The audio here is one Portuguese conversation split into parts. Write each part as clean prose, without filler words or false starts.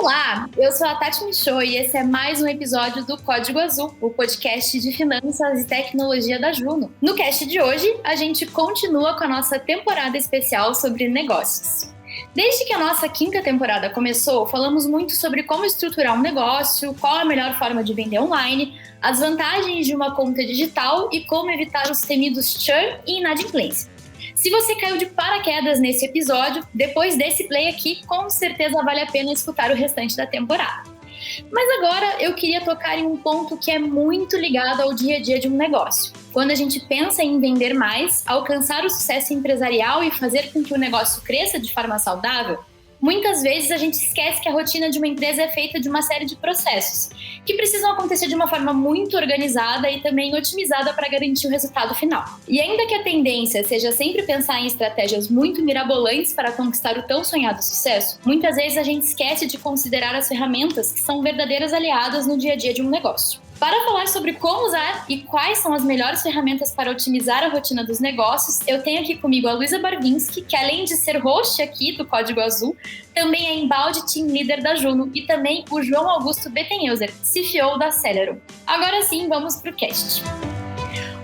Olá, eu sou a Tati Michaud e esse é mais um episódio do Código Azul, o podcast de finanças e tecnologia da Juno. No cast de hoje, a gente continua com a nossa temporada especial sobre negócios. Desde que a nossa 5ª temporada começou, falamos muito sobre como estruturar um negócio, qual a melhor forma de vender online, as vantagens de uma conta digital e como evitar os temidos churn e inadimplência. Se você caiu de paraquedas nesse episódio, depois desse play aqui, com certeza vale a pena escutar o restante da temporada. Mas agora eu queria tocar em um ponto que é muito ligado ao dia a dia de um negócio. Quando a gente pensa em vender mais, alcançar o sucesso empresarial e fazer com que o negócio cresça de forma saudável, muitas vezes a gente esquece que a rotina de uma empresa é feita de uma série de processos, que precisam acontecer de uma forma muito organizada e também otimizada para garantir o resultado final. E ainda que a tendência seja sempre pensar em estratégias muito mirabolantes para conquistar o tão sonhado sucesso, muitas vezes a gente esquece de considerar as ferramentas que são verdadeiras aliadas no dia a dia de um negócio. Para falar sobre como usar e quais são as melhores ferramentas para otimizar a rotina dos negócios, eu tenho aqui comigo a Luísa Barvinski, que além de ser host aqui do Código Azul, também é embalde team leader da Juno, e também o João Augusto Bettenhauser, CFO da Celero. Agora sim, vamos para o cast.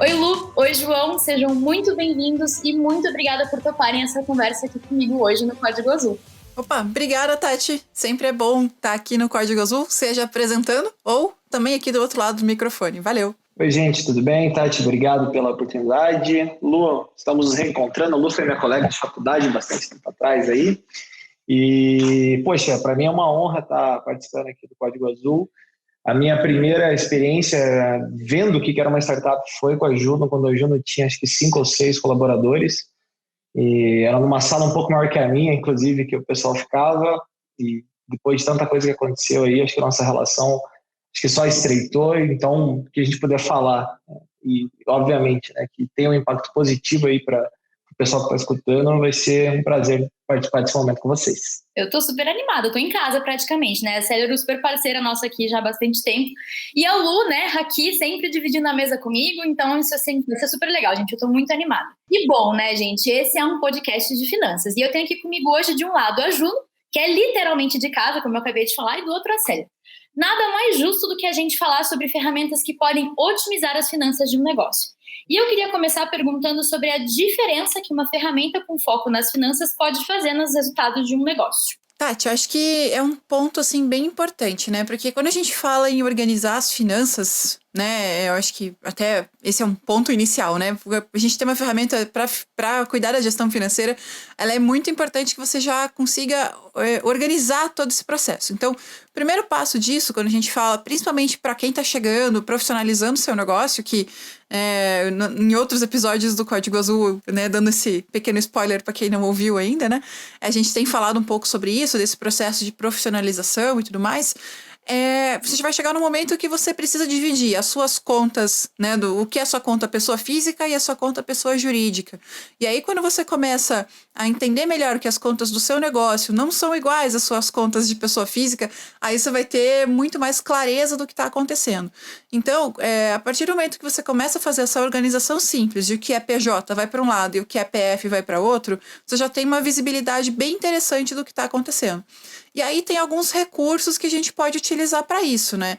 Oi Lu, oi João, sejam muito bem-vindos e muito obrigada por toparem essa conversa aqui comigo hoje no Código Azul. Opa, obrigada, Tati. Sempre é bom estar aqui no Código Azul, seja apresentando ou também aqui do outro lado do microfone. Valeu. Oi, gente, tudo bem? Tati, obrigado pela oportunidade. Lu, estamos nos reencontrando. A Lu foi minha colega de faculdade bastante tempo atrás aí. E, poxa, para mim é uma honra estar participando aqui do Código Azul. A minha primeira experiência vendo o que era uma startup foi com a Juno, quando a Juno tinha acho que 5 ou 6 colaboradores. E era numa sala um pouco maior que a minha, inclusive, que o pessoal ficava. E depois de tanta coisa que aconteceu aí, acho que a nossa relação só estreitou. Então, o que a gente puder falar, e obviamente, né, que tem um impacto positivo aí para o pessoal que está escutando, vai ser um prazer participar desse momento com vocês. Eu tô super animada, eu tô em casa praticamente, né? A Celero é super parceira nossa aqui já há bastante tempo. E a Lu, né, aqui sempre dividindo a mesa comigo, então isso é super legal, gente. Eu tô muito animada. E bom, né, gente, esse é um podcast de finanças. E eu tenho aqui comigo hoje, de um lado, a Juno, que é literalmente de casa, como eu acabei de falar, e do outro a Celero. Nada mais justo do que a gente falar sobre ferramentas que podem otimizar as finanças de um negócio. E eu queria começar perguntando sobre a diferença que uma ferramenta com foco nas finanças pode fazer nos resultados de um negócio. Tati, eu acho que é um ponto, assim, bem importante, né? Porque quando a gente fala em organizar as finanças, né? Eu acho que até esse é um ponto inicial, né? A gente tem uma ferramenta para cuidar da gestão financeira, ela é muito importante que você já consiga organizar todo esse processo. Então, o primeiro passo disso, quando a gente fala, principalmente para quem está chegando, profissionalizando o seu negócio, que em outros episódios do Código Azul, né, dando esse pequeno spoiler para quem não ouviu ainda, né? A gente tem falado um pouco sobre isso, desse processo de profissionalização e tudo mais. Você vai chegar no momento que você precisa dividir as suas contas, né, o que é a sua conta pessoa física e a sua conta pessoa jurídica. E aí, quando você começa a entender melhor que as contas do seu negócio não são iguais às suas contas de pessoa física, aí você vai ter muito mais clareza do que está acontecendo. Então, a partir do momento que você começa a fazer essa organização simples de o que é PJ vai para um lado e o que é PF vai para outro, você já tem uma visibilidade bem interessante do que está acontecendo. E aí tem alguns recursos que a gente pode utilizar para isso, né?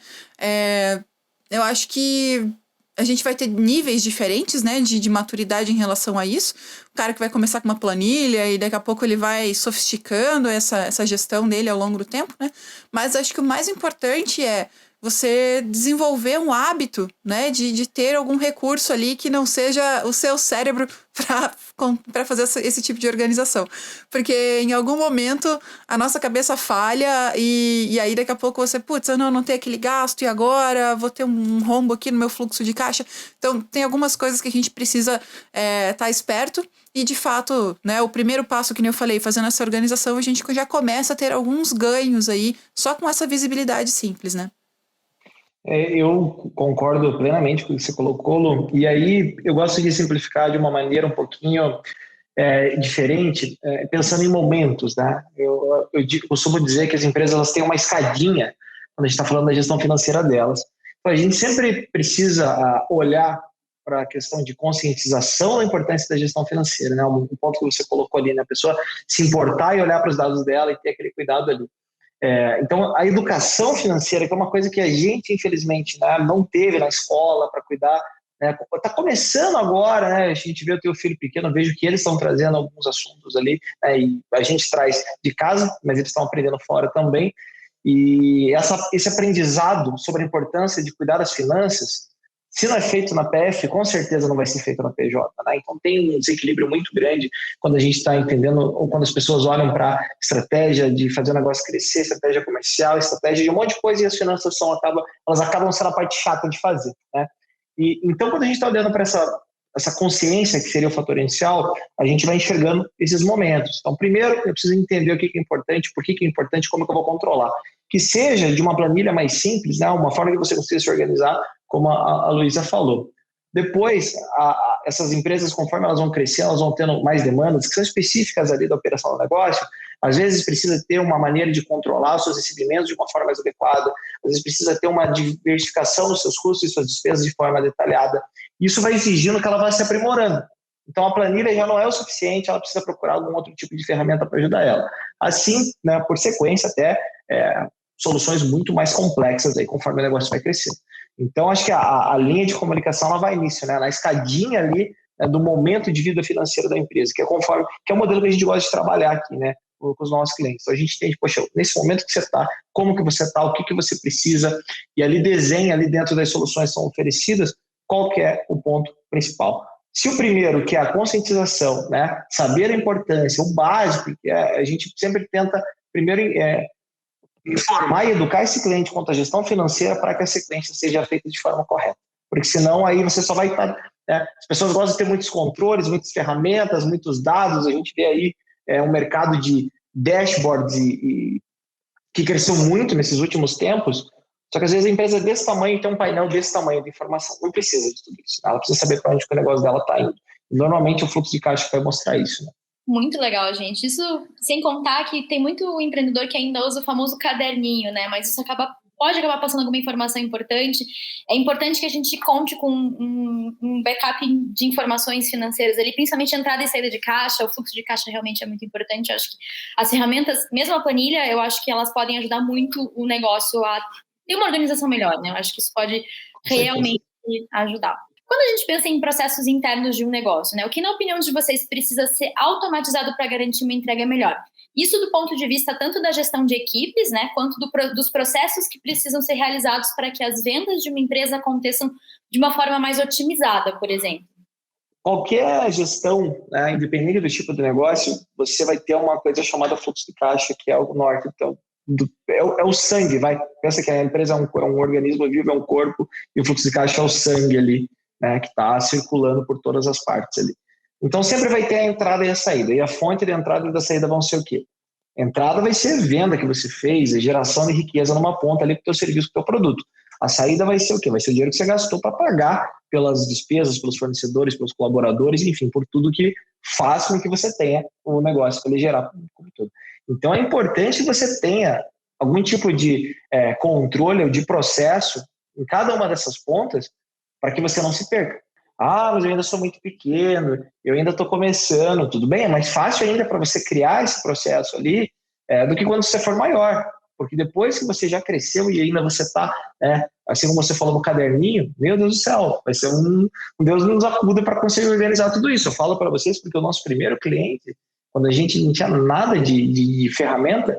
Eu acho que a gente vai ter níveis diferentes, né, de maturidade em relação a isso. O cara que vai começar com uma planilha e daqui a pouco ele vai sofisticando essa gestão dele ao longo do tempo, né? Mas acho que o mais importante é você desenvolver um hábito, né, de ter algum recurso ali que não seja o seu cérebro para fazer esse tipo de organização. Porque em algum momento a nossa cabeça falha e aí daqui a pouco você, eu não tenho aquele gasto e agora vou ter um rombo aqui no meu fluxo de caixa. Então tem algumas coisas que a gente precisa estar esperto. E, de fato, né, o primeiro passo, que nem eu falei, fazendo essa organização, a gente já começa a ter alguns ganhos aí, só com essa visibilidade simples, né? Eu concordo plenamente com o que você colocou, Lu. E aí eu gosto de simplificar de uma maneira um pouquinho diferente, pensando em momentos, né? Eu costumo dizer que as empresas elas têm uma escadinha quando a gente está falando da gestão financeira delas. Então a gente sempre precisa olhar para a questão de conscientização da importância da gestão financeira, né? Um ponto que você colocou ali, né? A pessoa se importar e olhar para os dados dela e ter aquele cuidado ali. Então, a educação financeira, que é uma coisa que a gente, infelizmente, né, não teve na escola para cuidar, está começando agora, né, a gente vê o teu filho pequeno, eu vejo que eles estão trazendo alguns assuntos ali, né, e a gente traz de casa, mas eles estão aprendendo fora também, e esse aprendizado sobre a importância de cuidar das finanças, se não é feito na PF, com certeza não vai ser feito na PJ, né? Então tem um desequilíbrio muito grande quando a gente está entendendo, ou quando as pessoas olham para estratégia de fazer o negócio crescer, estratégia comercial, estratégia de um monte de coisa, e as finanças elas acabam sendo a parte chata de fazer, né? E então, quando a gente está olhando para essa consciência, que seria o fator inicial, a gente vai enxergando esses momentos. Então, primeiro, eu preciso entender o que é importante, por que é importante, como é que eu vou controlar. Que seja de uma planilha mais simples, né, uma forma que você consiga se organizar, como a Luísa falou. Depois, essas empresas, conforme elas vão crescendo, elas vão tendo mais demandas, que são específicas ali da operação do negócio. Às vezes precisa ter uma maneira de controlar os seus recebimentos de uma forma mais adequada, às vezes precisa ter uma diversificação dos seus custos e suas despesas de forma detalhada. Isso vai exigindo que ela vá se aprimorando. Então, a planilha já não é o suficiente, ela precisa procurar algum outro tipo de ferramenta para ajudar ela. Assim, né, por sequência, até soluções muito mais complexas aí, conforme o negócio vai crescendo. Então, acho que a linha de comunicação ela vai nisso, né, na escadinha ali, né, do momento de vida financeira da empresa, que é o modelo que a gente gosta de trabalhar aqui, né, com os nossos clientes. Então, a gente entende, poxa, nesse momento que você está, como que você está, o que você precisa, e ali desenha ali dentro das soluções que são oferecidas, qual que é o ponto principal. Se o primeiro, que é a conscientização, né, saber a importância, o básico, que a gente sempre tenta primeiro informar e educar esse cliente quanto à gestão financeira para que a sequência seja feita de forma correta. Porque senão aí você só vai estar... né, as pessoas gostam de ter muitos controles, muitas ferramentas, muitos dados, a gente vê aí um mercado de dashboards que cresceu muito nesses últimos tempos, só que às vezes a empresa desse tamanho tem um painel desse tamanho de informação. Não precisa de tudo isso. Ela precisa saber para onde o negócio dela está indo. E normalmente o fluxo de caixa vai mostrar isso, né? Muito legal, gente. Isso sem contar que tem muito empreendedor que ainda usa o famoso caderninho, né? Mas isso pode acabar passando alguma informação importante. É importante que a gente conte com um backup de informações financeiras ali, principalmente entrada e saída de caixa. O fluxo de caixa realmente é muito importante. Eu acho que as ferramentas, mesmo a planilha, eu acho que elas podem ajudar muito o negócio a ter uma organização melhor, né? Eu acho que isso pode realmente ajudar. Quando a gente pensa em processos internos de um negócio, né, o que, na opinião de vocês, precisa ser automatizado para garantir uma entrega melhor? Isso do ponto de vista tanto da gestão de equipes, né, quanto dos processos que precisam ser realizados para que as vendas de uma empresa aconteçam de uma forma mais otimizada, por exemplo. Qualquer gestão, né, independente do tipo de negócio, você vai ter uma coisa chamada fluxo de caixa, que é o norte. Então, é o sangue, vai. Pensa que a empresa é um organismo vivo, é um corpo, e o fluxo de caixa é o sangue ali, né, que está circulando por todas as partes ali. Então, sempre vai ter a entrada e a saída. E a fonte da entrada e da saída vão ser o quê? A entrada vai ser a venda que você fez, a geração de riqueza numa ponta ali para o teu serviço, para o teu produto. A saída vai ser o quê? Vai ser o dinheiro que você gastou para pagar pelas despesas, pelos fornecedores, pelos colaboradores, enfim, por tudo que faz com que você tenha o negócio para ele gerar como todo. Então, é importante que você tenha algum tipo de controle ou de processo em cada uma dessas pontas para que você não se perca. Mas eu ainda sou muito pequeno, eu ainda estou começando, tudo bem, é mais fácil ainda para você criar esse processo ali do que quando você for maior, porque depois que você já cresceu e ainda você está, assim como você falou no caderninho, meu Deus do céu, vai ser um Deus nos acuda para conseguir organizar tudo isso. Eu falo para vocês porque o nosso primeiro cliente, quando a gente não tinha nada de ferramenta,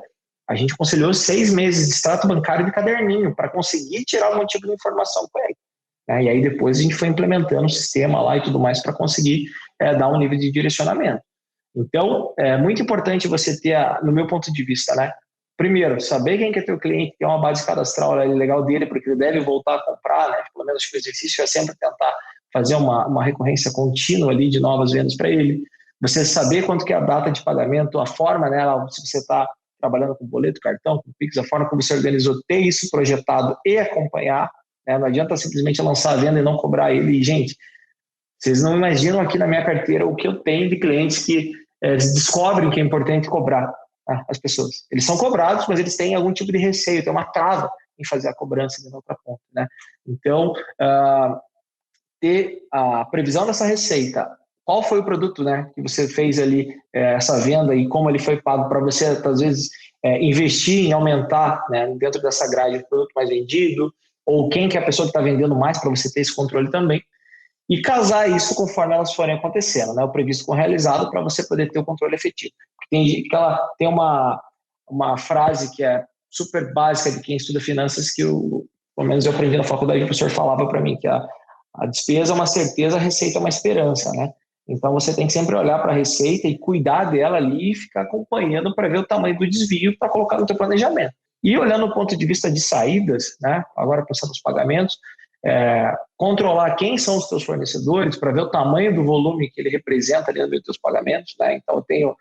a gente aconselhou 6 meses de extrato bancário de caderninho para conseguir tirar algum tipo de informação com ele. E aí depois a gente foi implementando o sistema lá e tudo mais para conseguir dar um nível de direcionamento. Então, é muito importante você ter, no meu ponto de vista, né? Primeiro, saber quem que é teu cliente, ter uma base cadastral legal dele, porque ele deve voltar a comprar, né? Pelo menos o exercício é sempre tentar fazer uma recorrência contínua ali de novas vendas para ele. Você saber quanto que é a data de pagamento, a forma, né? Se você está trabalhando com boleto, cartão, com Pix, a forma como você organizou, ter isso projetado e acompanhar. Não adianta simplesmente lançar a venda e não cobrar ele. E, gente, vocês não imaginam aqui na minha carteira o que eu tenho de clientes que descobrem que é importante cobrar as pessoas. Eles são cobrados, mas eles têm algum tipo de receio, tem uma trava em fazer a cobrança de outra ponta, né? Então, ter a previsão dessa receita, qual foi o produto, né, que você fez ali, essa venda e como ele foi pago para você, às vezes, investir em aumentar, né, dentro dessa grade o produto mais vendido, ou quem que é a pessoa que está vendendo mais para você ter esse controle também, e casar isso conforme elas forem acontecendo, né, o previsto com o realizado, para você poder ter o controle efetivo. Tem uma frase que é super básica de quem estuda finanças, que pelo menos eu aprendi na faculdade, o professor falava para mim, que a despesa é uma certeza, a receita é uma esperança, né? Então você tem que sempre olhar para a receita e cuidar dela ali e ficar acompanhando para ver o tamanho do desvio para colocar no teu planejamento. E olhando do ponto de vista de saídas, né, agora pensando nos pagamentos, controlar quem são os teus fornecedores para ver o tamanho do volume que ele representa ali nos teus pagamentos, né? Então eu tenho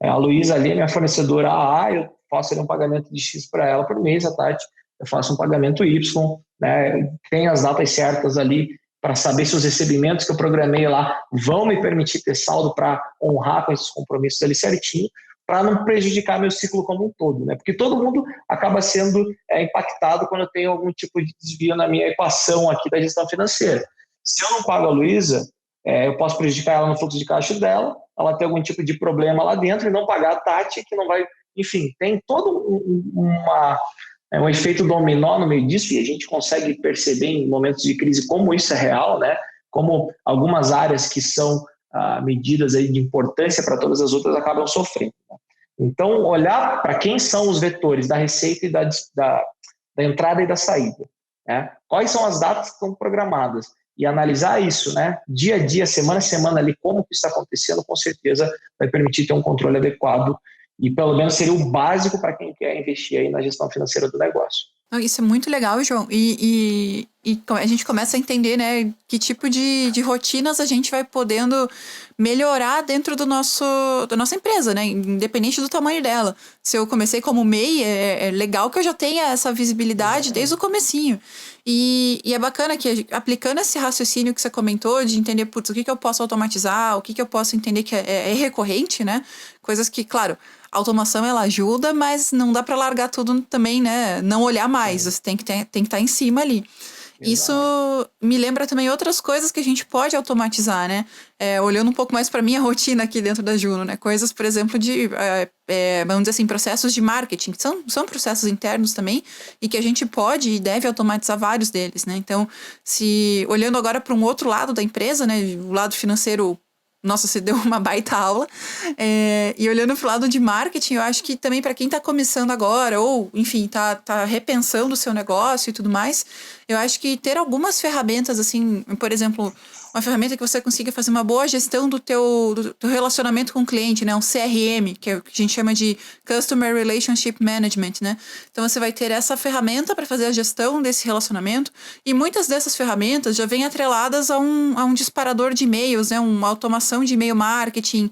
a Luísa ali, minha fornecedora A, eu faço ali um pagamento de X para ela por mês, a Tati, eu faço um pagamento Y, né? Tenho as datas certas ali para saber se os recebimentos que eu programei lá vão me permitir ter saldo para honrar com esses compromissos ali certinho, para não prejudicar meu ciclo como um todo, né? Porque todo mundo acaba sendo impactado quando eu tenho algum tipo de desvio na minha equação aqui da gestão financeira. Se eu não pago a Luísa, eu posso prejudicar ela no fluxo de caixa dela, ela tem algum tipo de problema lá dentro e não pagar a Tati, que não vai... Enfim, tem todo um efeito dominó no meio disso, e a gente consegue perceber em momentos de crise como isso é real, né? Como algumas áreas que são medidas aí de importância para todas as outras acabam sofrendo, né? Então, olhar para quem são os vetores da receita e da entrada e da saída, né? Quais são as datas que estão programadas, e analisar isso, né? Dia a dia, semana a semana ali, como que está acontecendo, com certeza vai permitir ter um controle adequado, e pelo menos seria o básico para quem quer investir aí na gestão financeira do negócio. Isso é muito legal, João. E a gente começa a entender, né, que tipo de rotinas a gente vai podendo melhorar dentro da nossa empresa, né, independente do tamanho dela. Se eu comecei como MEI, é legal que eu já tenha essa visibilidade desde o comecinho. E é bacana que, aplicando esse raciocínio que você comentou, de entender, putz, o que eu posso automatizar, o que eu posso entender que é recorrente, né, coisas que, claro, a automação ela ajuda, mas não dá para largar tudo também, né, não olhar mais, você tem que estar em cima ali. Isso me lembra também outras coisas que a gente pode automatizar, né? Olhando um pouco mais para minha rotina aqui dentro da Juno, né? Coisas, por exemplo, de, vamos dizer assim, processos de marketing, que são processos internos também, e que a gente pode e deve automatizar vários deles, né? Então, olhando agora para um outro lado da empresa, né? O lado financeiro, nossa, você deu uma baita aula. E olhando pro lado de marketing, eu acho que também para quem está começando agora, ou, enfim, tá repensando o seu negócio e tudo mais, eu acho que ter algumas ferramentas, assim, por exemplo, uma ferramenta que você consiga fazer uma boa gestão do teu relacionamento com o cliente, né? Um CRM, que é o que a gente chama de Customer Relationship Management, né? Então, você vai ter essa ferramenta para fazer a gestão desse relacionamento, e muitas dessas ferramentas já vêm atreladas a um disparador de e-mails, né? Uma automação de e-mail marketing,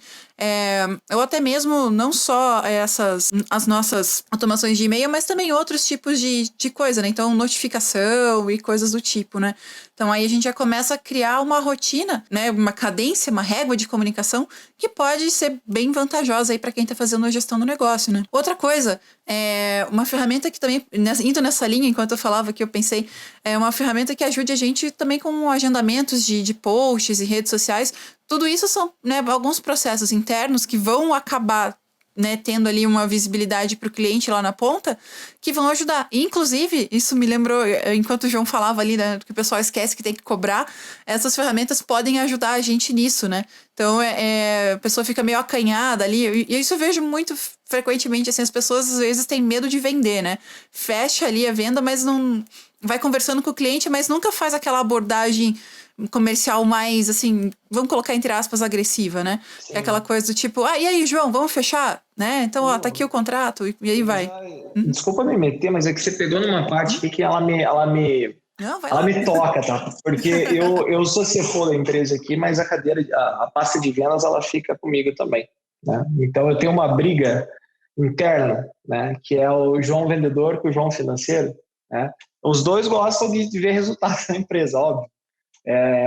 ou até mesmo não só as nossas automações de e-mail, mas também outros tipos de coisa, né? Então, notificação e coisas do tipo, né? Então, aí a gente já começa a criar uma rotina, né? Uma cadência, uma régua de comunicação que pode ser bem vantajosa aí para quem está fazendo a gestão do negócio, né? Outra coisa, uma ferramenta que também, indo nessa linha, enquanto eu falava que eu pensei, é uma ferramenta que ajude a gente também com agendamentos de posts e redes sociais. Tudo isso são, né, alguns processos internos que vão acabar, né, tendo ali uma visibilidade para o cliente lá na ponta, que vão ajudar. Inclusive, isso me lembrou, enquanto o João falava ali, né, que o pessoal esquece que tem que cobrar, essas ferramentas podem ajudar a gente nisso, né? Então, a pessoa fica meio acanhada ali, e isso eu vejo muito frequentemente, assim, as pessoas às vezes têm medo de vender, né? Fecha ali a venda, mas não... Vai conversando com o cliente, mas nunca faz aquela abordagem comercial mais, assim, vamos colocar entre aspas, agressiva, né? Sim. É aquela coisa do tipo, e aí, João, vamos fechar? Né? Então, tá aqui o contrato, e aí vai. Desculpa me meter, mas é que você pegou numa parte aqui que ela me toca, tá? Porque eu sou CFO da empresa aqui, mas a pasta de vendas, ela fica comigo também, né? Então, eu tenho uma briga interna, né? Que é o João vendedor com o João financeiro, né? Os dois gostam de ver resultados na empresa, óbvio.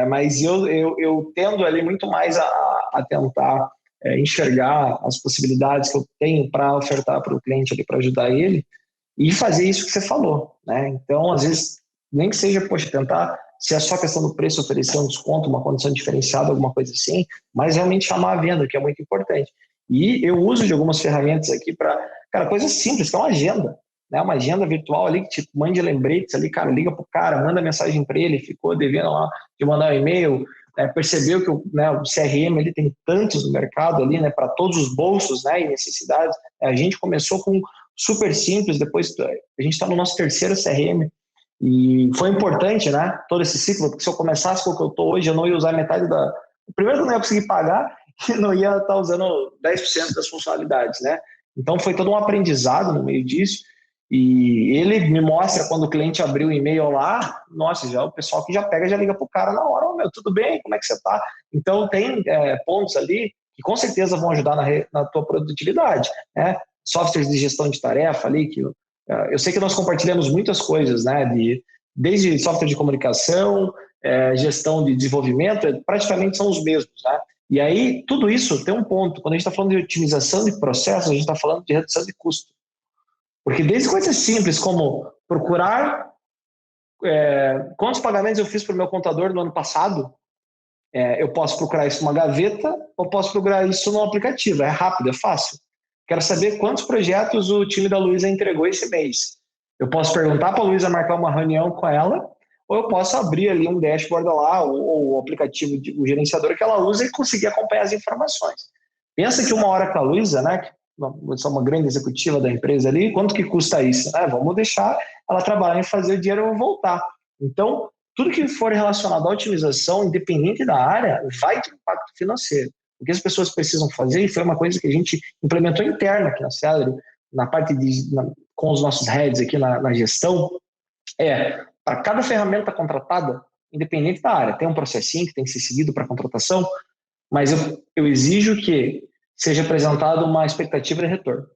Mas eu tendo ali muito mais a tentar enxergar as possibilidades que eu tenho para ofertar para o cliente ali, para ajudar ele, e fazer isso que você falou, né? Então, às vezes, nem que seja, tentar, se é só questão do preço, oferecer um desconto, uma condição diferenciada, alguma coisa assim, mas realmente chamar a venda, que é muito importante. E eu uso de algumas ferramentas aqui para Cara, coisa simples, que é uma agenda, né? Uma agenda virtual ali que te mande lembretes ali, cara, liga pro cara, manda mensagem para ele, ficou devendo lá de mandar um e-mail, percebeu que o CRM ele tem tantos no mercado ali, né, para todos os bolsos, né, e necessidades. A gente começou com super simples, depois a gente está no nosso terceiro CRM, e foi importante, né, todo esse ciclo, porque se eu começasse com o que eu estou hoje, eu não ia usar metade da... Primeiro, eu não ia conseguir pagar e não ia estar usando 10% das funcionalidades, né? Então, foi todo um aprendizado no meio disso, e ele me mostra quando o cliente abriu o e-mail lá, nossa, já o pessoal que já pega, já liga pro cara na hora, meu, tudo bem, como é que você tá? Então, tem pontos ali que com certeza vão ajudar na tua produtividade, né? Softwares de gestão de tarefa ali, que eu sei que nós compartilhamos muitas coisas, né? Desde software de comunicação, gestão de desenvolvimento, praticamente são os mesmos, né? E aí, tudo isso tem um ponto. Quando a gente está falando de otimização de processos, a gente está falando de redução de custo. Porque desde coisas simples como procurar quantos pagamentos eu fiz para o meu contador no ano passado, eu posso procurar isso numa gaveta ou posso procurar isso no aplicativo. É rápido, é fácil. Quero saber quantos projetos o time da Luísa entregou esse mês. Eu posso perguntar para a Luísa marcar uma reunião com ela, ou eu posso abrir ali um dashboard lá, ou o aplicativo, o gerenciador que ela usa e conseguir acompanhar as informações. Pensa que uma hora com a Luísa, né, que sou uma grande executiva da empresa ali, quanto que custa isso? Vamos deixar ela trabalhar em fazer o dinheiro voltar. Então, tudo que for relacionado à otimização, independente da área, vai ter impacto financeiro. O que as pessoas precisam fazer, e foi uma coisa que a gente implementou interna aqui na Celery, na parte com os nossos heads aqui na gestão, para cada ferramenta contratada, independente da área, tem um processinho que tem que ser seguido para a contratação, mas eu exijo que seja apresentada uma expectativa de retorno.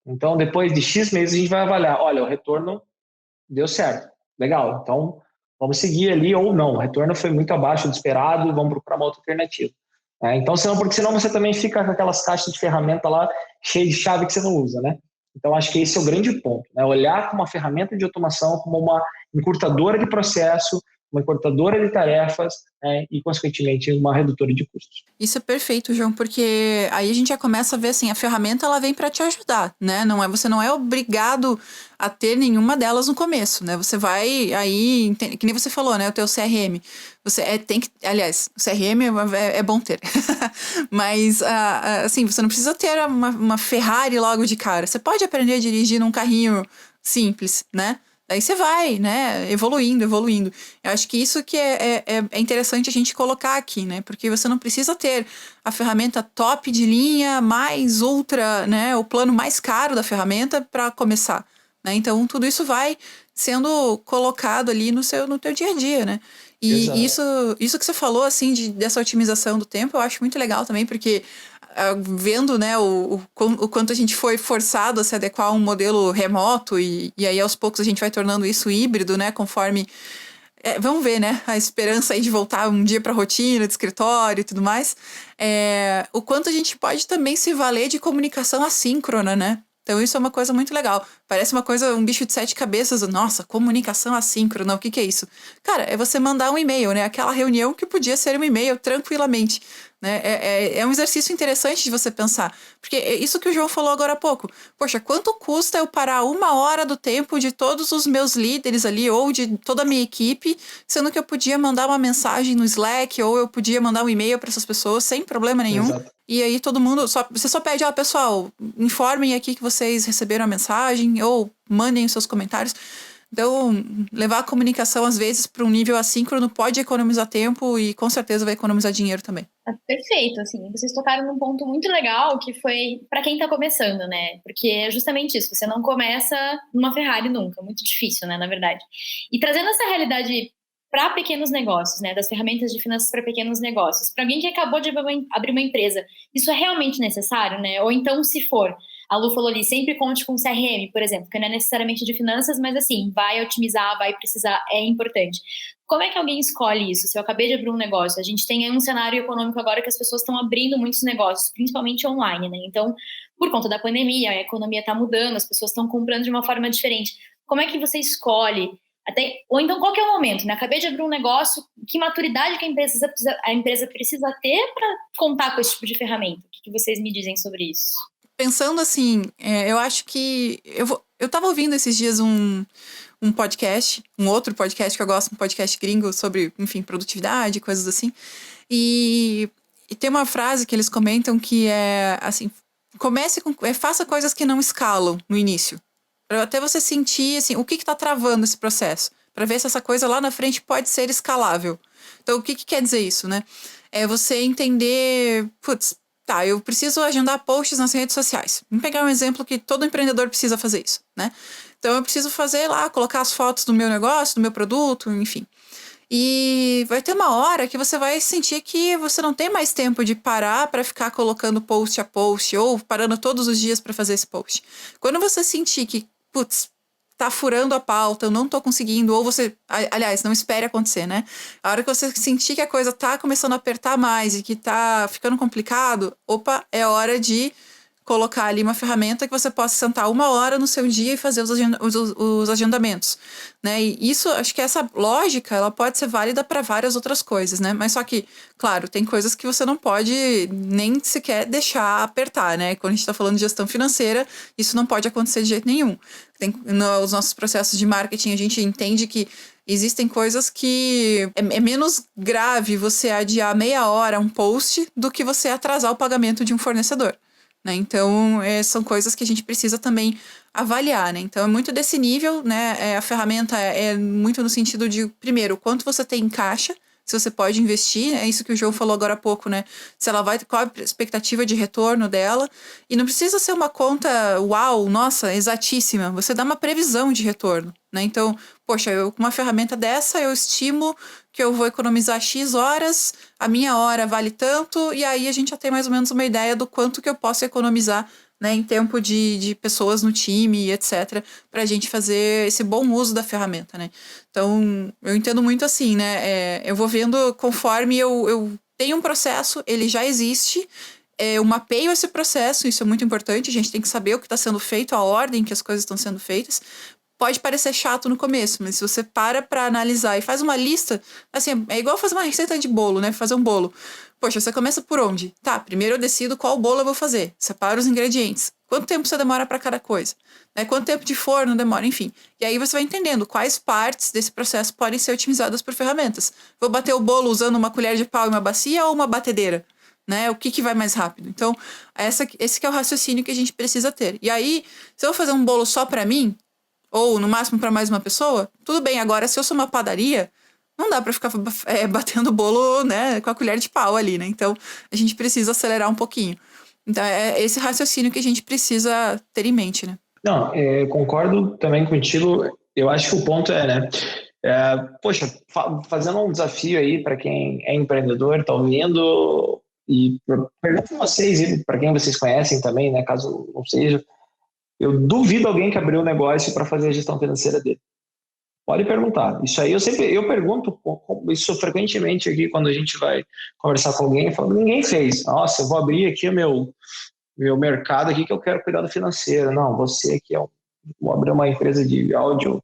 Então, depois de X meses, a gente vai avaliar, olha, o retorno deu certo, legal, então vamos seguir ali ou não, o retorno foi muito abaixo do esperado, vamos procurar uma outra alternativa. Então, porque senão você também fica com aquelas caixas de ferramenta lá, cheias de chave que você não usa, né? Então, acho que esse é o grande ponto, né? Olhar como uma ferramenta de automação, como uma encurtadora de processo, uma encurtadora de tarefas, e, consequentemente, uma redutora de custos. Isso é perfeito, João, porque aí a gente já começa a ver assim, a ferramenta ela vem para te ajudar, né? Você não é obrigado a ter nenhuma delas no começo, né? Você vai aí, que nem você falou, né? O teu CRM. Aliás, o CRM é bom ter. Mas, assim, você não precisa ter uma Ferrari logo de cara. Você pode aprender a dirigir num carrinho simples, né? Daí você vai, né, evoluindo. Eu acho que isso que é interessante a gente colocar aqui, né, porque você não precisa ter a ferramenta top de linha, mais ultra, né, o plano mais caro da ferramenta para começar, né, então tudo isso vai sendo colocado ali no teu dia a dia, né. E isso que você falou, assim, dessa otimização do tempo, eu acho muito legal também, porque vendo, né, o quanto a gente foi forçado a se adequar a um modelo remoto e aí aos poucos a gente vai tornando isso híbrido, né, conforme... vamos ver, né, a esperança aí de voltar um dia para a rotina de escritório e tudo mais. O quanto a gente pode também se valer de comunicação assíncrona, né? Então isso é uma coisa muito legal. Parece uma coisa, um bicho de 7 cabeças. Nossa, comunicação assíncrona, o que é isso? Cara, é você mandar um e-mail, né? Aquela reunião que podia ser um e-mail tranquilamente. Né? É um exercício interessante de você pensar. Porque é isso que o João falou agora há pouco. Poxa, quanto custa eu parar 1 hora do tempo de todos os meus líderes ali, ou de toda a minha equipe, sendo que eu podia mandar uma mensagem no Slack, ou eu podia mandar um e-mail para essas pessoas sem problema nenhum. Exato. E aí todo mundo, você só pede, pessoal, informem aqui que vocês receberam a mensagem, ou mandem os seus comentários. Então, levar a comunicação, às vezes, para um nível assíncrono pode economizar tempo e, com certeza, vai economizar dinheiro também. Perfeito, assim, vocês tocaram num ponto muito legal que foi para quem tá começando, né? Porque é justamente isso, você não começa numa Ferrari nunca, muito difícil, né, na verdade. E trazendo essa realidade para pequenos negócios, né, das ferramentas de finanças para pequenos negócios, para alguém que acabou de abrir uma empresa, isso é realmente necessário, né? Ou então, se for, a Lu falou ali, sempre conte com CRM, por exemplo, que não é necessariamente de finanças, mas assim, vai otimizar, vai precisar, é importante. Como é que alguém escolhe isso? Se eu acabei de abrir um negócio, a gente tem aí um cenário econômico agora que as pessoas estão abrindo muitos negócios, principalmente online, né? Então, por conta da pandemia, a economia está mudando, as pessoas estão comprando de uma forma diferente. Como é que você escolhe? Ou então, qual que é o momento, né? Acabei de abrir um negócio, que maturidade que a empresa precisa ter para contar com esse tipo de ferramenta? O que vocês me dizem sobre isso? pensando assim, eu acho que eu tava ouvindo esses dias um podcast, um outro podcast que eu gosto, um podcast gringo sobre, enfim, produtividade, coisas assim. E tem uma frase que eles comentam que é assim, faça coisas que não escalam no início. Pra até você sentir assim, o que tá travando esse processo. Pra ver se essa coisa lá na frente pode ser escalável. Então, o que quer dizer isso, né? É você entender, tá, eu preciso agendar posts nas redes sociais. Vamos pegar um exemplo que todo empreendedor precisa fazer isso, né? Então, eu preciso fazer lá, colocar as fotos do meu negócio, do meu produto, enfim. E vai ter uma hora que você vai sentir que você não tem mais tempo de parar para ficar colocando post a post ou parando todos os dias para fazer esse post. Quando você sentir que, tá furando a pauta, eu não tô conseguindo, ou você, aliás, não espere acontecer, né? A hora que você sentir que a coisa tá começando a apertar mais e que tá ficando complicado, é hora de colocar ali uma ferramenta que você possa sentar 1 hora no seu dia e fazer os agendamentos, né? E isso, acho que essa lógica, ela pode ser válida para várias outras coisas, né? Mas só que, claro, tem coisas que você não pode nem sequer deixar apertar, né? Quando a gente está falando de gestão financeira, isso não pode acontecer de jeito nenhum. Nos nossos processos de marketing, a gente entende que existem coisas que é menos grave você adiar meia hora um post do que você atrasar o pagamento de um fornecedor. Né? Então, são coisas que a gente precisa também avaliar, né? Então, é muito desse nível, né? A ferramenta é muito no sentido de, primeiro, quanto você tem em caixa, se você pode investir, é isso que o João falou agora há pouco, né? Se ela qual a expectativa de retorno dela, e não precisa ser uma conta, uau, nossa, exatíssima, você dá uma previsão de retorno, né? Então, poxa, com uma ferramenta dessa, eu estimo que eu vou economizar X horas, a minha hora vale tanto, e aí a gente já tem mais ou menos uma ideia do quanto que eu posso economizar, né, em tempo de pessoas no time, etc., para a gente fazer esse bom uso da ferramenta, né? Então, eu entendo muito assim, né? Eu vou vendo conforme eu tenho um processo, ele já existe, eu mapeio esse processo, isso é muito importante, a gente tem que saber o que está sendo feito, a ordem que as coisas estão sendo feitas. Pode parecer chato no começo, mas se você para analisar e faz uma lista, assim, é igual fazer uma receita de bolo, né? Fazer um bolo. Poxa, você começa por onde? Tá, primeiro eu decido qual bolo eu vou fazer. Separa os ingredientes. Quanto tempo você demora para cada coisa? Né? Quanto tempo de forno demora? Enfim. E aí você vai entendendo quais partes desse processo podem ser otimizadas por ferramentas. Vou bater o bolo usando uma colher de pau e uma bacia ou uma batedeira? Né? O que vai mais rápido? Então, esse que é o raciocínio que a gente precisa ter. E aí, se eu vou fazer um bolo só para mim, ou no máximo para mais uma pessoa, tudo bem. Agora, se eu sou uma padaria, não dá para ficar batendo bolo, né, com a colher de pau ali, né? Então, a gente precisa acelerar um pouquinho. Então, é esse raciocínio que a gente precisa ter em mente, né? Não, concordo também contigo. Eu acho que o ponto né? Poxa, fazendo um desafio aí para quem é empreendedor, tá ouvindo, e pergunto a vocês, para quem vocês conhecem também, né, caso não seja, eu duvido alguém que abriu um negócio para fazer a gestão financeira dele. Pode perguntar. Isso aí eu pergunto isso frequentemente aqui quando a gente vai conversar com alguém. Eu falo, ninguém fez. Nossa, eu vou abrir aqui o meu mercado aqui que eu quero cuidar do financeiro. Não, você aqui vou abrir uma empresa de áudio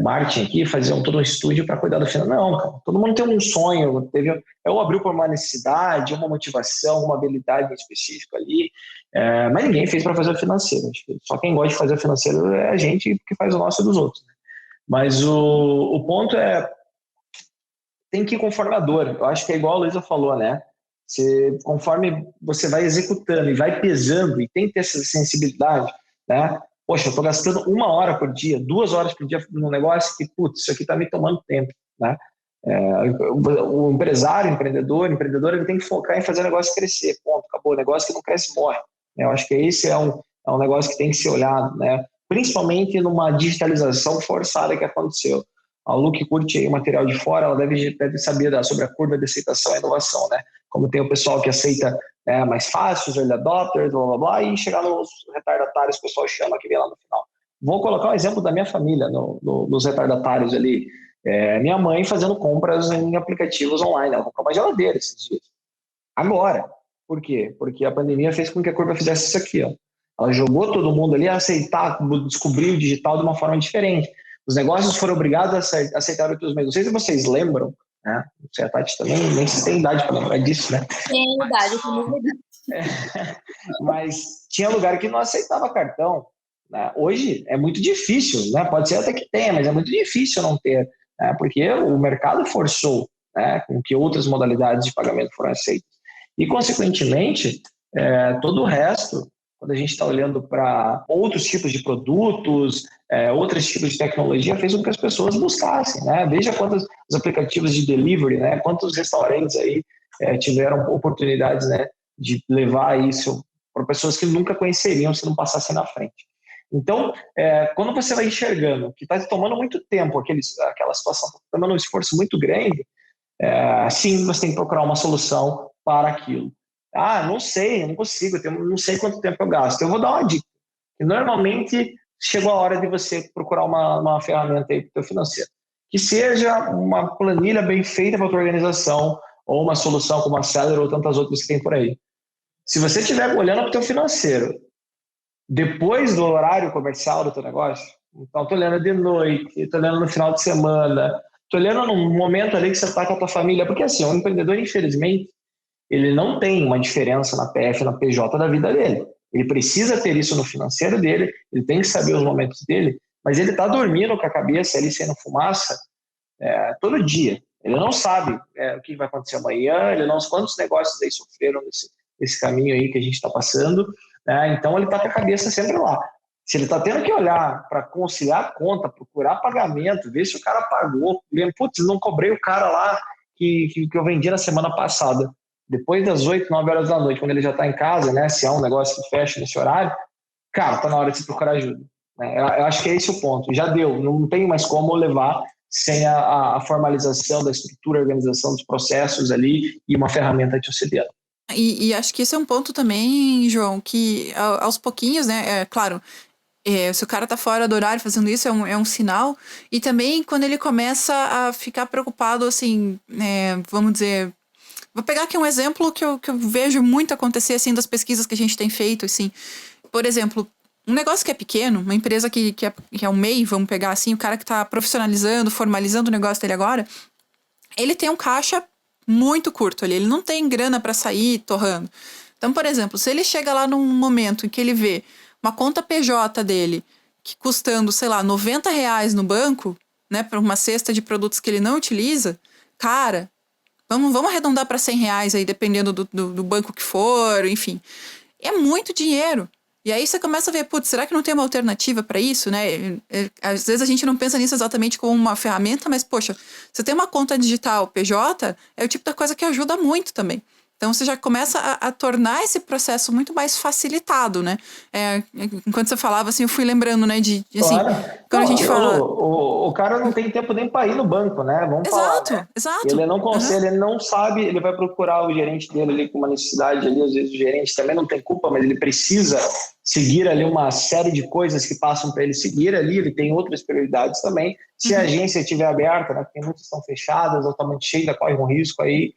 marketing aqui, fazer todo um estúdio para cuidar do financeiro. Não, cara, todo mundo tem um sonho. Eu abri por uma necessidade, uma motivação, uma habilidade específica ali, mas ninguém fez para fazer o financeiro. Só quem gosta de fazer o financeiro é a gente que faz o nosso e dos outros. Mas o ponto tem que ir conforme a dor. Eu acho que é igual a Luísa falou, né? Conforme você vai executando e vai pesando e tem que ter essa sensibilidade, né? Poxa, eu estou gastando 1 hora por dia, 2 horas por dia num negócio que, isso aqui está me tomando tempo, né? O empresário, empreendedor, ele tem que focar em fazer o negócio crescer, ponto, acabou. O negócio que não cresce morre. Eu acho que esse é um negócio que tem que ser olhado, né? Principalmente numa digitalização forçada que aconteceu. A Lu, que curte aí o material de fora, ela deve saber sobre a curva de aceitação e inovação, né? Como tem o pessoal que aceita mais fácil, os early adopters, blá, blá, blá, e chegar nos retardatários, o pessoal chama que vem lá no final. Vou colocar um exemplo da minha família nos retardatários ali. Minha mãe fazendo compras em aplicativos online. Ela comprou uma geladeira esses dias. Agora. Por quê? Porque a pandemia fez com que a curva fizesse isso aqui, ó. Ela jogou todo mundo ali a aceitar, descobrir o digital de uma forma diferente. Os negócios foram obrigados a aceitar outros meios. Não sei se vocês lembram, né? Não sei, a Tati também nem se tem idade para lembrar disso, né? Tem idade, como Mas tinha lugar que não aceitava cartão, né? Hoje é muito difícil, né? Pode ser até que tenha, mas é muito difícil não ter, né? Porque o mercado forçou, né, com que outras modalidades de pagamento foram aceitas. E, consequentemente, todo o resto, quando a gente está olhando para outros tipos de produtos, outros tipos de tecnologia, fez com que as pessoas buscassem, né? Veja quantos os aplicativos de delivery, né? Quantos restaurantes aí tiveram oportunidades, né, de levar isso para pessoas que nunca conheceriam se não passassem na frente. Então, quando você vai enxergando que está tomando muito tempo, aquela situação está tomando um esforço muito grande, sim, você tem que procurar uma solução para aquilo. Não sei, eu não consigo, não sei quanto tempo eu gasto. Eu vou dar uma dica. Normalmente, chegou a hora de você procurar uma ferramenta aí para o teu financeiro. Que seja uma planilha bem feita para a tua organização, ou uma solução como a Seller ou tantas outras que tem por aí. Se você estiver olhando para o teu financeiro, depois do horário comercial do teu negócio, então estou olhando de noite, estou olhando no final de semana, estou olhando num momento ali que você está com a tua família, porque assim, o empreendedor, infelizmente, ele não tem uma diferença na PF, na PJ da vida dele. Ele precisa ter isso no financeiro dele, ele tem que saber os momentos dele, mas ele está dormindo com a cabeça ali, sendo fumaça, todo dia. Ele não sabe o que vai acontecer amanhã, ele não sabe quantos negócios aí sofreram nesse caminho aí que a gente está passando, né? Então ele está com a cabeça sempre lá. Se ele está tendo que olhar para conciliar a conta, procurar pagamento, ver se o cara pagou, putz, não cobrei o cara lá que eu vendi na semana passada. Depois das 8, 9 horas da noite, quando ele já está em casa, né, se há um negócio que fecha nesse horário, cara, está na hora de se procurar ajuda. Eu acho que é esse o ponto. Já deu, não tem mais como levar sem a formalização da estrutura, a organização dos processos ali e uma ferramenta te auxiliando. E acho que esse é um ponto também, João, que aos pouquinhos, né, claro, se o cara tá fora do horário fazendo isso, é um sinal. E também quando ele começa a ficar preocupado, assim, vamos dizer... Vou pegar aqui um exemplo que eu vejo muito acontecer, assim, das pesquisas que a gente tem feito, assim. Por exemplo, um negócio que é pequeno, uma empresa que é um MEI, vamos pegar assim, o cara que tá profissionalizando, formalizando o negócio dele agora, ele tem um caixa muito curto ali, ele não tem grana para sair torrando. Então, por exemplo, se ele chega lá num momento em que ele vê uma conta PJ dele que custando, sei lá, R$90 no banco, né, para uma cesta de produtos que ele não utiliza, cara, vamos arredondar para R$100 aí, dependendo do banco que for, enfim. É muito dinheiro. E aí você começa a ver, putz, será que não tem uma alternativa para isso, né? Às vezes a gente não pensa nisso exatamente como uma ferramenta, mas, poxa, você tem uma conta digital PJ, é o tipo da coisa que ajuda muito também. Então você já começa a tornar esse processo muito mais facilitado, né? Enquanto você falava, assim, eu fui lembrando, né, de assim, claro. quando a gente fala... O cara não tem tempo nem para ir no banco, né? Vamos falar, né? Exato. Ele não consegue, ele não sabe, ele vai procurar o gerente dele ali com uma necessidade ali, às vezes o gerente também não tem culpa, mas ele precisa seguir ali uma série de coisas que passam para ele seguir ali, ele tem outras prioridades também. Se a agência estiver aberta, né, porque muitas estão fechadas ou está muito cheia, corre um risco aí,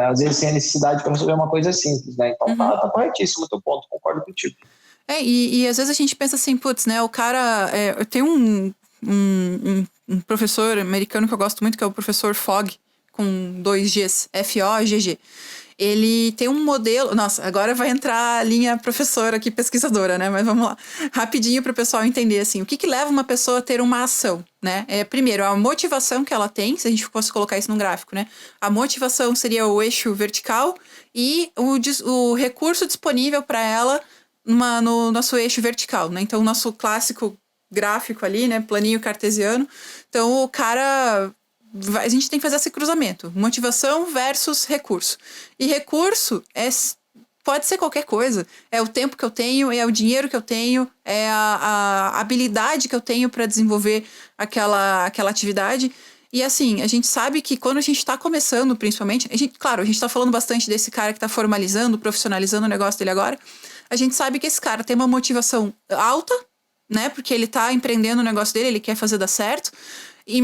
às vezes sem a necessidade para resolver uma coisa simples, né? Então tá corretíssimo o teu ponto, concordo contigo. E às vezes a gente pensa assim, putz, né, o cara... eu tenho um professor americano que eu gosto muito, que é o professor Fogg, com 2 Gs, F-O-G-G. Ele tem um modelo... Nossa, agora vai entrar a linha professora aqui, pesquisadora, né? Mas vamos lá. Rapidinho para o pessoal entender, assim, o que leva uma pessoa a ter uma ação, né? Primeiro, a motivação que ela tem, se a gente fosse colocar isso num gráfico, né? A motivação seria o eixo vertical e o recurso disponível para ela no nosso eixo vertical, né? Então, o nosso clássico gráfico ali, né? Planinho cartesiano. Então, o cara... A gente tem que fazer esse cruzamento. Motivação versus recurso. E recurso pode ser qualquer coisa. É o tempo que eu tenho, é o dinheiro que eu tenho, é a habilidade que eu tenho para desenvolver aquela atividade. E assim, a gente sabe que quando a gente está começando, principalmente... Claro, a gente está falando bastante desse cara que está formalizando, profissionalizando o negócio dele agora. A gente sabe que esse cara tem uma motivação alta, né? Porque ele está empreendendo o negócio dele, ele quer fazer dar certo.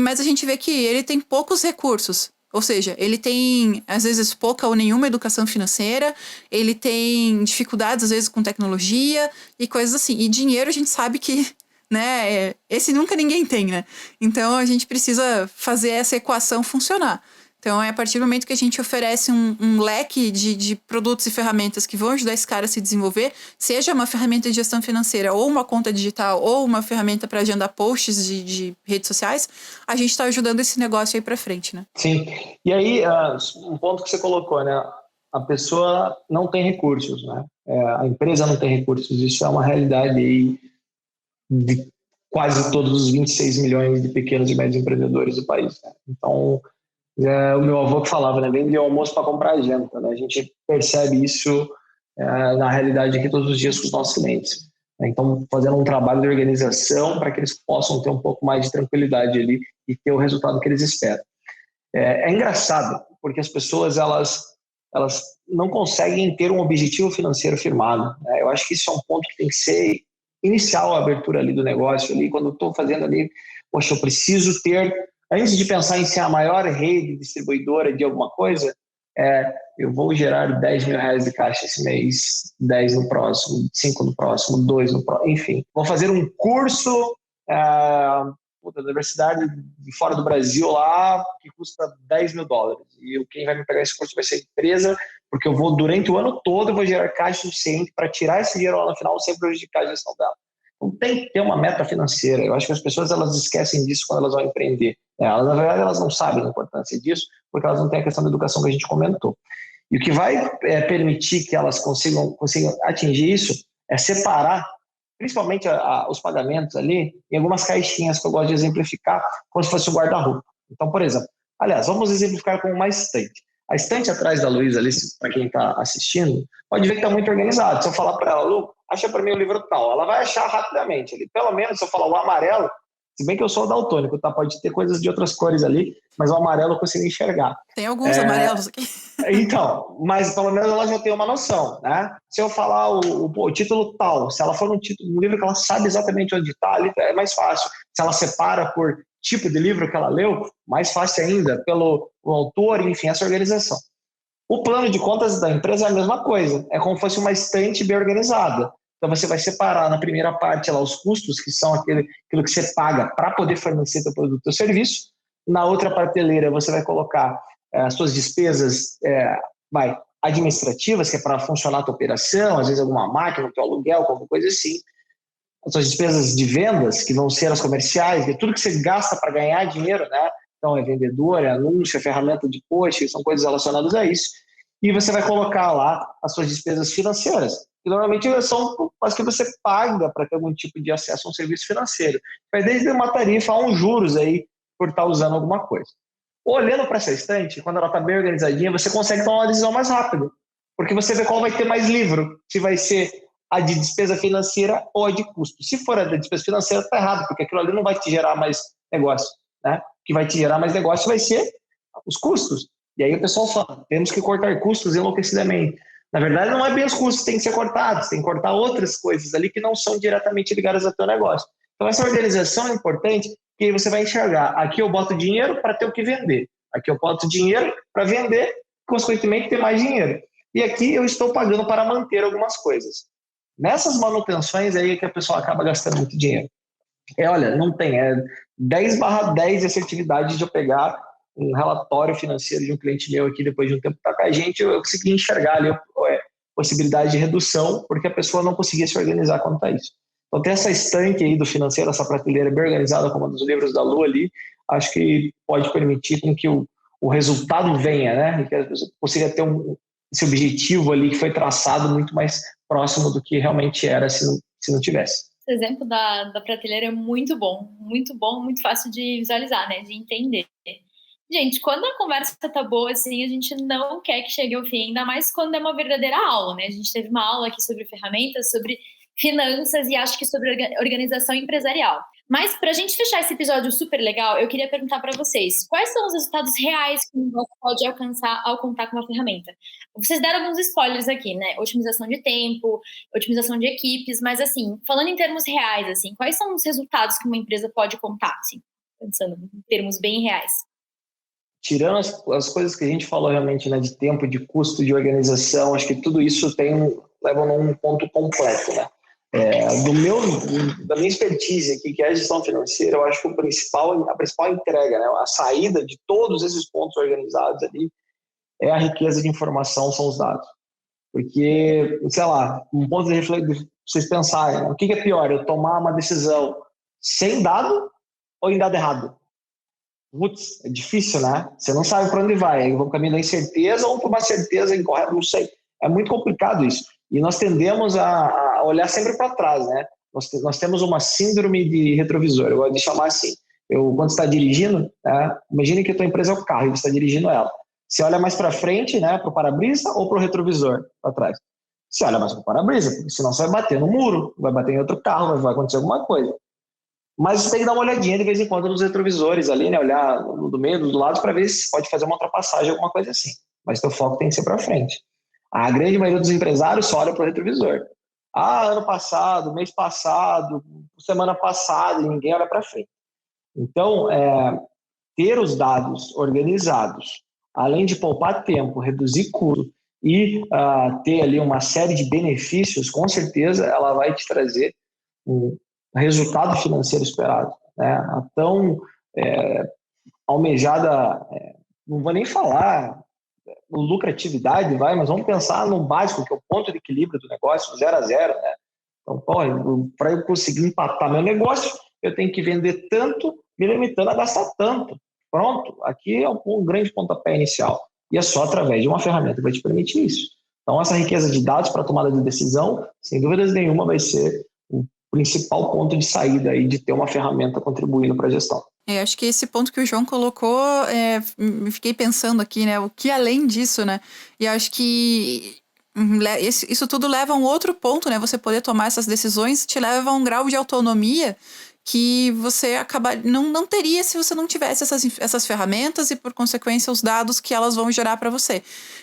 Mas a gente vê que ele tem poucos recursos. Ou seja, ele tem, às vezes, pouca ou nenhuma educação financeira, ele tem dificuldades, às vezes, com tecnologia e coisas assim. E dinheiro a gente sabe que, né, esse nunca ninguém tem, né? Então a gente precisa fazer essa equação funcionar. Então, é a partir do momento que a gente oferece um leque de produtos e ferramentas que vão ajudar esse cara a se desenvolver, seja uma ferramenta de gestão financeira, ou uma conta digital, ou uma ferramenta para agendar posts de redes sociais, a gente está ajudando esse negócio aí para frente, né? Sim. E aí, um ponto que você colocou, né? A pessoa não tem recursos, né? A empresa não tem recursos. Isso é uma realidade aí de quase todos os 26 milhões de pequenos e médios empreendedores do país, né? Então, o meu avô que falava, né? Vende almoço para comprar janta, né? A gente percebe isso na realidade aqui todos os dias com os nossos clientes, né? Então, fazendo um trabalho de organização para que eles possam ter um pouco mais de tranquilidade ali e ter o resultado que eles esperam. É engraçado, porque as pessoas, elas não conseguem ter um objetivo financeiro firmado, né? Eu acho que isso é um ponto que tem que ser inicial a abertura ali do negócio, ali, quando eu estou fazendo ali, poxa, eu preciso ter, antes de pensar em ser a maior rede distribuidora de alguma coisa, eu vou gerar 10 mil reais de caixa esse mês, 10 no próximo, 5 no próximo, 2 no próximo, enfim. Vou fazer um curso da universidade de fora do Brasil lá, que custa 10 mil dólares. E quem vai me pegar esse curso vai ser a empresa, porque eu vou, durante o ano todo, eu vou gerar caixa suficiente para tirar esse dinheiro lá no final sem prejudicar a gestão dela. Então tem que ter uma meta financeira. Eu acho que as pessoas, elas esquecem disso quando elas vão empreender. Na verdade, elas não sabem a importância disso, porque elas não têm a questão da educação que a gente comentou. E o que vai permitir que elas consigam atingir isso é separar principalmente os pagamentos ali, em algumas caixinhas que eu gosto de exemplificar, como se fosse um guarda-roupa. Então, por exemplo, aliás, vamos exemplificar com uma estante. A estante atrás da Luísa ali, para quem está assistindo, pode ver que está muito organizado. Se eu falar para ela, Lu, acha para mim o livro tal, ela vai achar rapidamente ali. Pelo menos, se eu falar o amarelo, se bem que eu sou daltônico, tá? Pode ter coisas de outras cores ali, mas o amarelo eu consigo enxergar. Tem alguns amarelos aqui. Então, mas pelo menos ela já tem uma noção, né? Se eu falar o título tal, se ela for um livro que ela sabe exatamente onde está, ali é mais fácil. Se ela separa por tipo de livro que ela leu, mais fácil ainda, pelo autor, enfim, essa organização. O plano de contas da empresa é a mesma coisa, é como se fosse uma estante bem organizada. Então você vai separar na primeira parte lá os custos, que são aquilo que você paga para poder fornecer teu produto ou serviço. Na outra prateleira você vai colocar as suas despesas administrativas, que é para funcionar a tua operação, às vezes alguma máquina, o teu aluguel, qualquer coisa assim. As suas despesas de vendas, que vão ser as comerciais, de tudo que você gasta para ganhar dinheiro, né? Então é vendedor, é anúncio, é ferramenta de post, são coisas relacionadas a isso. E você vai colocar lá as suas despesas financeiras, que normalmente são as que você paga para ter algum tipo de acesso a um serviço financeiro. Vai desde uma tarifa a uns juros aí por estar usando alguma coisa. Olhando para essa estante, quando ela está bem organizadinha, você consegue tomar uma decisão mais rápido, porque você vê qual vai ter mais livro, se vai ser a de despesa financeira ou a de custo. Se for a de despesa financeira, está errado, porque aquilo ali não vai te gerar mais negócio, né? O que vai te gerar mais negócio vai ser os custos. E aí o pessoal fala, temos que cortar custos enlouquecidamente. Na verdade, não é bem os custos que têm que ser cortados, tem que cortar outras coisas ali que não são diretamente ligadas ao teu negócio. Então, essa organização é importante, que você vai enxergar, aqui eu boto dinheiro para ter o que vender, aqui eu boto dinheiro para vender, consequentemente ter mais dinheiro. E aqui eu estou pagando para manter algumas coisas. Nessas manutenções aí é que a pessoa acaba gastando muito dinheiro. Olha, não tem, 10/10 essa atividade de eu pegar um relatório financeiro de um cliente meu aqui, depois de um tempo que está com a gente, eu consegui enxergar ali possibilidade de redução, porque a pessoa não conseguia se organizar quanto a isso. Então, ter essa estante aí do financeiro, essa prateleira bem organizada, como a dos livros da Lu ali, acho que pode permitir com que o resultado venha, né? E que a pessoa consiga ter esse objetivo ali que foi traçado muito mais próximo do que realmente era se não tivesse. Esse exemplo da prateleira é muito bom, muito fácil de visualizar, né? De entender. Gente, quando a conversa tá boa, assim, a gente não quer que chegue ao fim, ainda mais quando é uma verdadeira aula, né? A gente teve uma aula aqui sobre ferramentas, sobre finanças e acho que sobre organização empresarial. Mas para a gente fechar esse episódio super legal, eu queria perguntar para vocês, quais são os resultados reais que um negócio pode alcançar ao contar com uma ferramenta? Vocês deram alguns spoilers aqui, né? Otimização de tempo, otimização de equipes, mas assim, falando em termos reais, assim, quais são os resultados que uma empresa pode contar, assim, pensando em termos bem reais? Tirando as coisas que a gente falou realmente, né, de tempo, de custo, de organização, acho que tudo isso leva num ponto completo, né? Da minha expertise aqui, que é a gestão financeira, eu acho que a principal entrega, né, a saída de todos esses pontos organizados ali é a riqueza de informação, são os dados. Porque, sei lá, um ponto de vocês pensarem, o que é pior, eu tomar uma decisão sem dado ou em dado errado? Putz, é difícil, né? Você não sabe para onde vai, eu vou caminho da incerteza ou para uma certeza incorreta, não sei. É muito complicado isso. E nós tendemos a olhar sempre para trás, né? Nós temos uma síndrome de retrovisor, eu gosto de chamar assim. Quando você está dirigindo, né, imagine que a tua empresa é o carro e você está dirigindo ela. Você olha mais para frente, né, para o para-brisa ou para o retrovisor, para trás? Você olha mais para o para-brisa, porque senão você vai bater no muro, vai bater em outro carro, vai acontecer alguma coisa. Mas você tem que dar uma olhadinha de vez em quando nos retrovisores ali, né, olhar do meio, do lado, para ver se pode fazer uma ultrapassagem, alguma coisa assim. Mas teu foco tem que ser para frente. A grande maioria dos empresários só olha para o retrovisor. Ano passado, mês passado, semana passada, e ninguém olha para frente. Então, ter os dados organizados, além de poupar tempo, reduzir custo e ter ali uma série de benefícios, com certeza ela vai te trazer um resultado financeiro esperado, né? A tão almejada, não vou nem falar lucratividade, mas vamos pensar no básico, que é o ponto de equilíbrio do negócio, 0 a 0, né? Então, para eu conseguir empatar meu negócio, eu tenho que vender tanto, me limitando a gastar tanto. Pronto, aqui é um grande pontapé inicial. E é só através de uma ferramenta que vai te permitir isso. Então, essa riqueza de dados para tomada de decisão, sem dúvidas nenhuma, vai ser o principal ponto de saída aí de ter uma ferramenta contribuindo para a gestão. Acho que esse ponto que o João colocou, me fiquei pensando aqui, né? O que além disso, né? E acho que isso tudo leva a um outro ponto, né? Você poder tomar essas decisões te leva a um grau de autonomia que você não teria se você não tivesse essas ferramentas e, por consequência, os dados que elas vão gerar para você.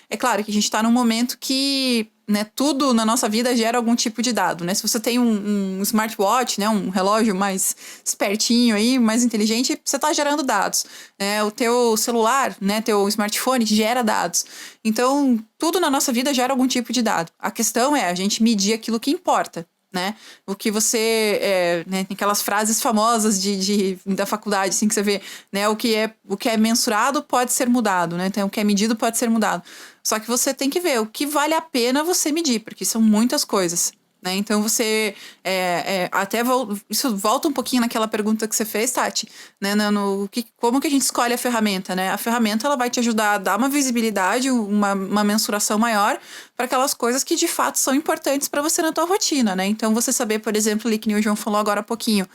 É claro que a gente está num momento que, né, tudo na nossa vida gera algum tipo de dado, né? Se você tem um smartwatch, né, um relógio mais espertinho aí, mais inteligente, você está gerando dados. O teu celular, né, teu smartphone gera dados. Então, tudo na nossa vida gera algum tipo de dado. A questão é a gente medir aquilo que importa. Né? O que você, né, tem aquelas frases famosas da faculdade, assim, que você vê, né, o que é mensurado pode ser mudado, né? Então, o que é medido pode ser mudado. Só que você tem que ver o que vale a pena você medir, porque são muitas coisas, né? Então, você isso volta um pouquinho naquela pergunta que você fez, Tati, né? Como que a gente escolhe a ferramenta, né? A ferramenta, ela vai te ajudar a dar uma visibilidade, uma mensuração maior para aquelas coisas que de fato são importantes para você na tua rotina, né? Então, você saber, por exemplo, ali que o João falou agora há pouquinho,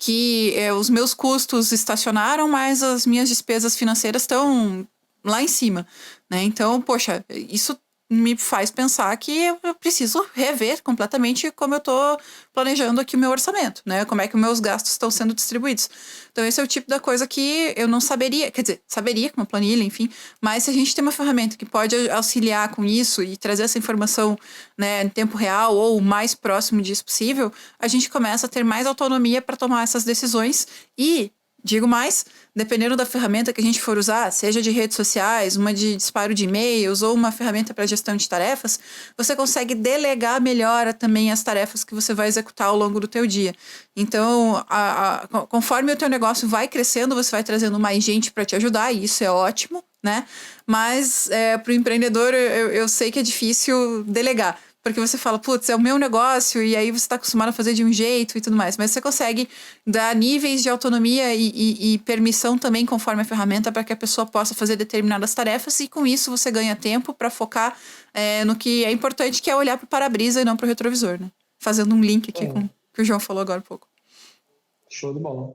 que os meus custos estacionaram, mas as minhas despesas financeiras estão lá em cima, né? Então, poxa, isso me faz pensar que eu preciso rever completamente como eu estou planejando aqui o meu orçamento, né? Como é que os meus gastos estão sendo distribuídos. Então, esse é o tipo da coisa que eu não saberia, quer dizer, saberia com uma planilha, enfim, mas se a gente tem uma ferramenta que pode auxiliar com isso e trazer essa informação, né, em tempo real ou o mais próximo disso possível, a gente começa a ter mais autonomia para tomar essas decisões e, digo mais, dependendo da ferramenta que a gente for usar, seja de redes sociais, uma de disparo de e-mails ou uma ferramenta para gestão de tarefas, você consegue delegar melhor também as tarefas que você vai executar ao longo do teu dia. Então, conforme o teu negócio vai crescendo, você vai trazendo mais gente para te ajudar, e isso é ótimo, né? Mas para o empreendedor, eu sei que é difícil delegar. Porque você fala, putz, é o meu negócio, e aí você está acostumado a fazer de um jeito e tudo mais. Mas você consegue dar níveis de autonomia e permissão também conforme a ferramenta para que a pessoa possa fazer determinadas tarefas, e com isso você ganha tempo para focar no que é importante, que é olhar para o para-brisa e não para o retrovisor, né? Fazendo um link aqui com o que o João falou agora há pouco. Show de bola.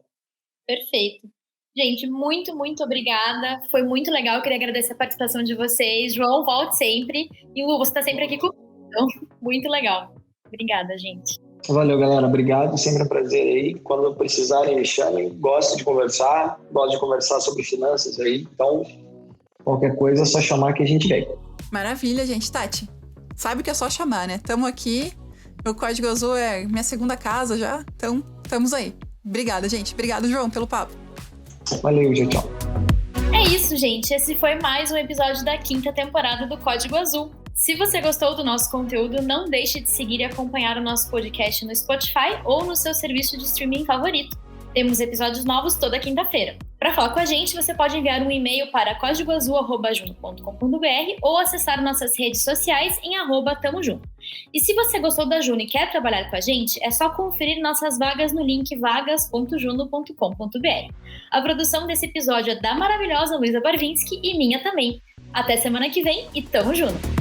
Perfeito. Gente, muito, muito obrigada. Foi muito legal. Eu queria agradecer a participação de vocês. João, volte sempre. E Lu, você está sempre aqui comigo. Então, muito legal. Obrigada, gente. Valeu, galera. Obrigado. Sempre um prazer aí. Quando precisarem, me chamem. Gosto de conversar sobre finanças aí. Então, qualquer coisa é só chamar que a gente vem. Maravilha, gente. Tati, sabe que é só chamar, né? Estamos aqui. O Código Azul é minha segunda casa já. Então, estamos aí. Obrigada, gente. Obrigado, João, pelo papo. Valeu, tchau. É isso, gente. Esse foi mais um episódio da 5ª temporada do Código Azul. Se você gostou do nosso conteúdo, não deixe de seguir e acompanhar o nosso podcast no Spotify ou no seu serviço de streaming favorito. Temos episódios novos toda quinta-feira. Para falar com a gente, você pode enviar um e-mail para códigoazul@juno.com.br ou acessar nossas redes sociais em @tamojuno. E se você gostou da Juno e quer trabalhar com a gente, é só conferir nossas vagas no link vagas.juno.com.br. A produção desse episódio é da maravilhosa Luísa Barvinski e minha também. Até semana que vem e tamo junto!